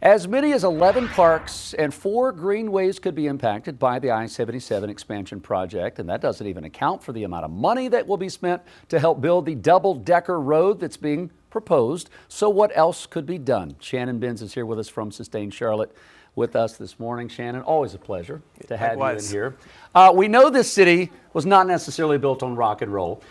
As many as 11 parks and 4 greenways could be impacted by the I-77 expansion project, and that doesn't even account for the amount of money that will be spent to help build the double-decker road that's being proposed. So what else could be done? Shannon Binns is here with us from Sustain Charlotte with us this morning. Shannon, always a pleasure to have you in here. We know this city was not necessarily built on rock and roll.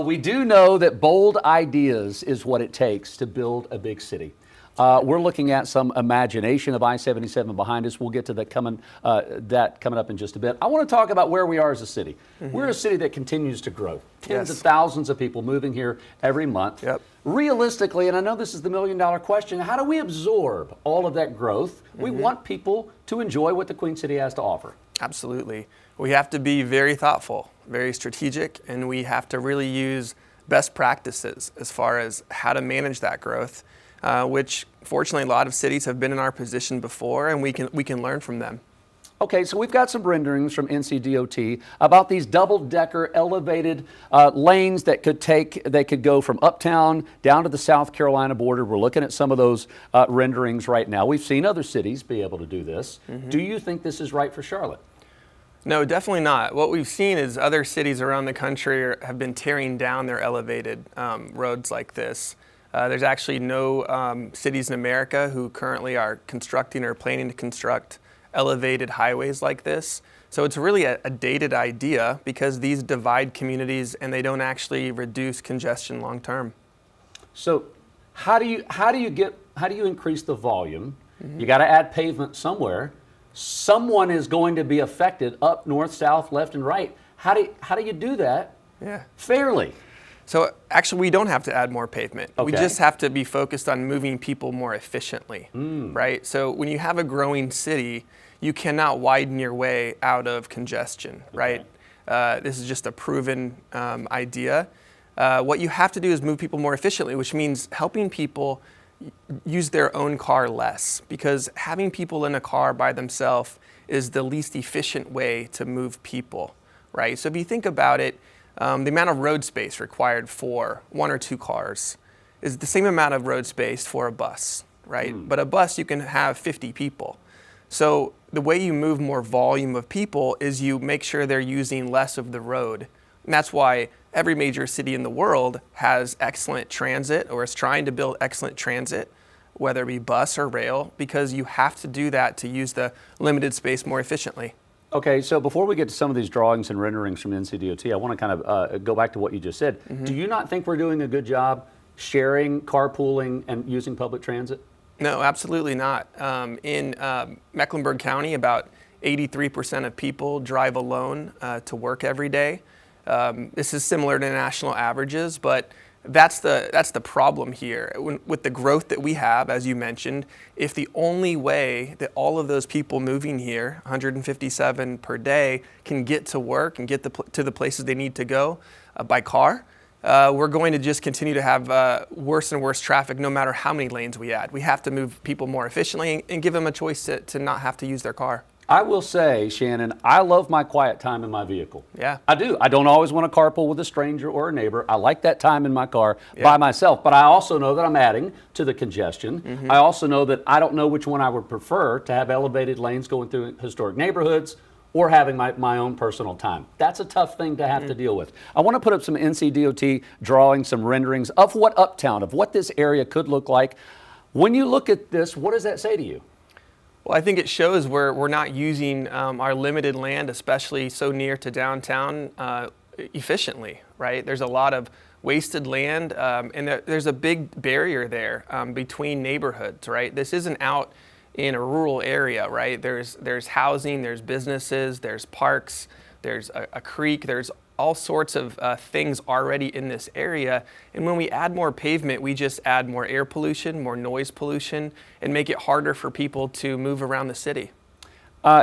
We do know that bold ideas is what it takes to build a big city. We're looking at some imagination of I-77 behind us. We'll get to that coming up in just a bit. I want to talk about where we are as a city. We're a city that continues to grow. Tens of thousands of people moving here every month. Realistically, and I know this is the million-dollar question, how do we absorb all of that growth? We want people to enjoy what the Queen City has to offer. Absolutely. We have to be very thoughtful, very strategic, and we have to really use best practices as far as how to manage that growth. Which fortunately a lot of cities have been in our position before, and we can learn from them. Okay, so we've got some renderings from NCDOT about these double-decker elevated lanes that could go from uptown down to the South Carolina border. We're looking at some of those renderings right now. We've seen other cities be able to do this. Do you think this is right for Charlotte? No, definitely not. What we've seen is other cities around the country have been tearing down their elevated roads like this. There's actually no cities in America who currently are constructing or planning to construct elevated highways like this. So it's really a dated idea because these divide communities and they don't actually reduce congestion long term. So how do you increase the volume? You got to add pavement somewhere. Someone is going to be affected up, north, south, left, and right. How do you do that fairly? So actually, we don't have to add more pavement. We just have to be focused on moving people more efficiently, right? So when you have a growing city, you cannot widen your way out of congestion, right? This is just a proven idea. What you have to do is move people more efficiently, which means helping people use their own car less, because having people in a car by themselves is the least efficient way to move people, right? So if you think about it, the amount of road space required for 1 or 2 cars is the same amount of road space for a bus, right? But a bus, you can have 50 people. So the way you move more volume of people is you make sure they're using less of the road. And that's why every major city in the world has excellent transit or is trying to build excellent transit, whether it be bus or rail, because you have to do that to use the limited space more efficiently. Okay, so before we get to some of these drawings and renderings from NCDOT, I want to kind of go back to what you just said. Do you not think we're doing a good job sharing, carpooling, and using public transit? No, absolutely not. In Mecklenburg County, about 83% of people drive alone to work every day. This is similar to national averages, but that's the problem here. With the growth that we have, as you mentioned, if the only way that all of those people moving here, 157 per day, can get to work and get to the places they need to go by car, we're going to just continue to have worse and worse traffic no matter how many lanes we add. We have to move people more efficiently and give them a choice to not have to use their car. I will say, Shannon, I love my quiet time in my vehicle. Yeah. I do. I don't always want to carpool with a stranger or a neighbor. I like that time in my car by myself, but I also know that I'm adding to the congestion. I also know that I don't know which one I would prefer, to have elevated lanes going through historic neighborhoods or having my own personal time. That's a tough thing to have to deal with. I want to put up some NCDOT drawings, some renderings of what Uptown, of what this area could look like. When you look at this, what does that say to you? Well, I think it shows we're not using our limited land, especially so near to downtown, efficiently, right? There's a lot of wasted land, and there's a big barrier there between neighborhoods, right? This isn't out in a rural area, right? There's housing, there's businesses, there's parks, there's a creek, there's all sorts of things already in this area. And when we add more pavement, we just add more air pollution, more noise pollution, and make it harder for people to move around the city.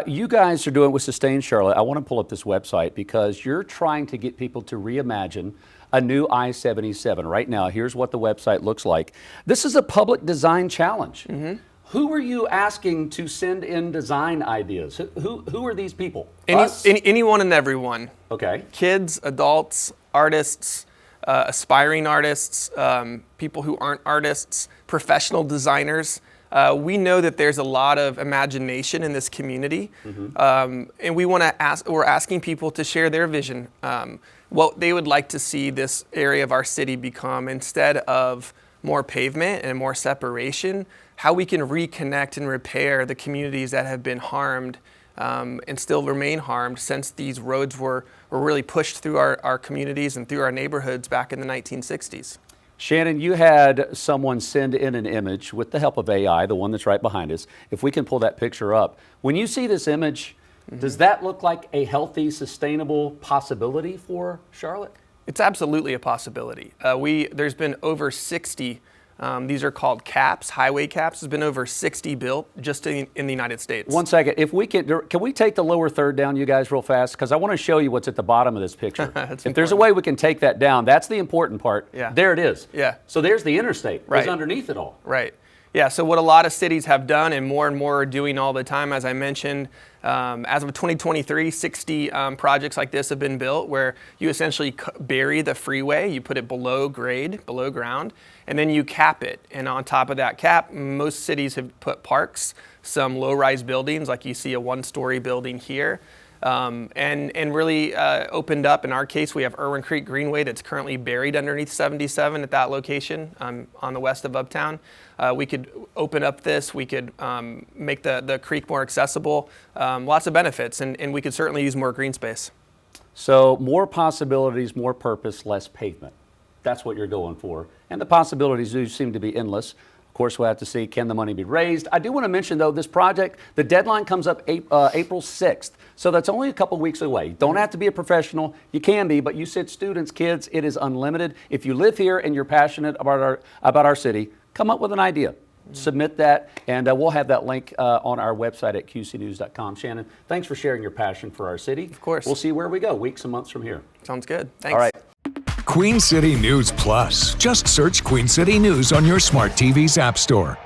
You guys are doing it with Sustain Charlotte. I want to pull up this website because you're trying to get people to reimagine a new I-77. Right now, here's what the website looks like. This is a public design challenge. Who are you asking to send in design ideas? Who are these people? Anyone and everyone. Okay. Kids, adults, artists, aspiring artists, people who aren't artists, professional designers. We know that there's a lot of imagination in this community, and we're asking people to share their vision, what they would like to see this area of our city become instead of more pavement and more separation, how we can reconnect and repair the communities that have been harmed and still remain harmed since these roads were really pushed through our communities and through our neighborhoods back in the 1960s. Shannon, you had someone send in an image with the help of AI, the one that's right behind us. If we can pull that picture up. When you see this image, does that look like a healthy, sustainable possibility for Charlotte? It's absolutely a possibility. There's been over 60, these are called caps, highway caps. There's been over 60 built just in the United States. One second, if we can we take the lower third down, you guys, real fast? Because I want to show you what's at the bottom of this picture. If there's a way we can take that down, that's the important part. Yeah. There it is. Yeah. So there's the interstate. Right. It's underneath it all. Right. Yeah, so what a lot of cities have done and more are doing all the time, as I mentioned, as of 2023, 60 projects like this have been built where you essentially bury the freeway, you put it below grade, below ground, and then you cap it. And on top of that cap, most cities have put parks, some low-rise buildings, like you see a one-story building here, and really opened up. In our case, we have Irwin Creek Greenway that's currently buried underneath 77 at that location on the west of Uptown. We could open up this, we could make the creek more accessible, lots of benefits, and we could certainly use more green space. So more possibilities, more purpose, less pavement. That's what you're going for. And the possibilities do seem to be endless. Of course, we'll have to see, can the money be raised? I do want to mention, though, this project, the deadline comes up April 6th. So that's only a couple weeks away. Don't have to be a professional. You can be, but you said students, kids, it is unlimited. If you live here and you're passionate about our city, come up with an idea. Submit that, and we'll have that link on our website at qcnews.com. Shannon, thanks for sharing your passion for our city. Of course. We'll see where we go weeks and months from here. Sounds good. Thanks. All right. Queen City News Plus. Just search Queen City News on your smart TV's app store.